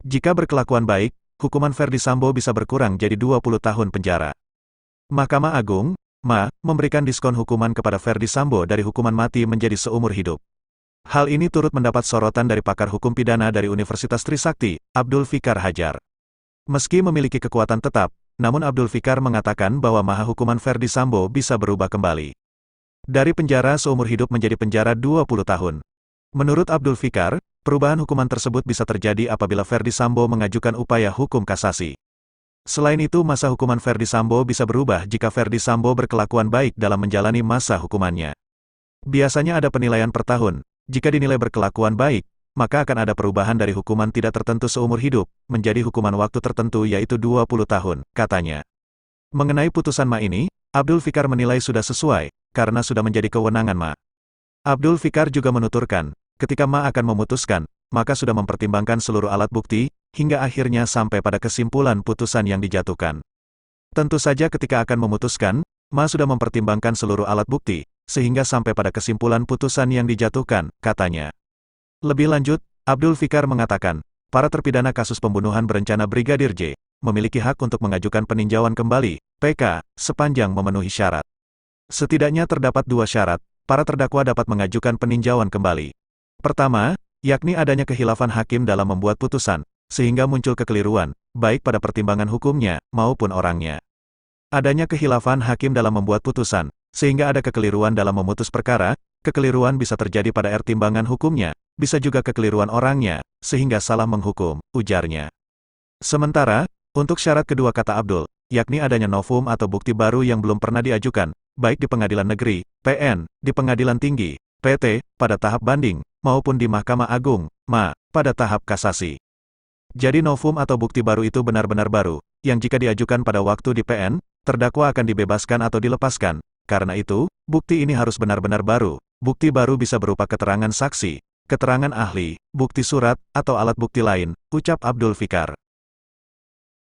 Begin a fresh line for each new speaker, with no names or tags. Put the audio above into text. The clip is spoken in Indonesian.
Jika berkelakuan baik, hukuman Ferdi Sambo bisa berkurang jadi 20 tahun penjara. Mahkamah Agung, (MA), memberikan diskon hukuman kepada Ferdi Sambo dari hukuman mati menjadi seumur hidup. Hal ini turut mendapat sorotan dari pakar hukum pidana dari Universitas Trisakti, Abdul Fikar Hajar. Meski memiliki kekuatan tetap, namun Abdul Fikar mengatakan bahwa maha hukuman Ferdi Sambo bisa berubah kembali. Dari penjara seumur hidup menjadi penjara 20 tahun. Menurut Abdul Fikar, perubahan hukuman tersebut bisa terjadi apabila Ferdi Sambo mengajukan upaya hukum kasasi. Selain itu, masa hukuman Ferdi Sambo bisa berubah jika Ferdi Sambo berkelakuan baik dalam menjalani masa hukumannya. Biasanya ada penilaian per tahun. Jika dinilai berkelakuan baik, maka akan ada perubahan dari hukuman tidak tertentu seumur hidup, menjadi hukuman waktu tertentu yaitu 20 tahun, katanya. Mengenai putusan MA ini, Abdul Fikar menilai sudah sesuai, karena sudah menjadi kewenangan MA. Abdul Fikar juga menuturkan, ketika MA akan memutuskan, maka sudah mempertimbangkan seluruh alat bukti, hingga akhirnya sampai pada kesimpulan putusan yang dijatuhkan. Tentu saja ketika akan memutuskan, MA sudah mempertimbangkan seluruh alat bukti, sehingga sampai pada kesimpulan putusan yang dijatuhkan, katanya. Lebih lanjut, Abdul Fikar mengatakan, para terpidana kasus pembunuhan berencana Brigadir J, memiliki hak untuk mengajukan peninjauan kembali, PK, sepanjang memenuhi syarat. Setidaknya terdapat 2 syarat, para terdakwa dapat mengajukan peninjauan kembali. Pertama, yakni adanya khilafan hakim dalam membuat putusan, sehingga muncul kekeliruan, baik pada pertimbangan hukumnya, maupun orangnya. Adanya khilafan hakim dalam membuat putusan, sehingga ada kekeliruan dalam memutus perkara, kekeliruan bisa terjadi pada timbangan hukumnya, bisa juga kekeliruan orangnya, sehingga salah menghukum, ujarnya. Sementara, untuk syarat kedua kata Abdul, yakni adanya novum atau bukti baru yang belum pernah diajukan, baik di pengadilan negeri, PN, di pengadilan tinggi, PT, pada tahap banding, maupun di Mahkamah Agung, MA, pada tahap kasasi. Jadi novum atau bukti baru itu benar-benar baru, yang jika diajukan pada waktu di PN, terdakwa akan dibebaskan atau dilepaskan. Karena itu, bukti ini harus benar-benar baru. Bukti baru bisa berupa keterangan saksi, keterangan ahli, bukti surat, atau alat bukti lain, ucap Abdul Fikar.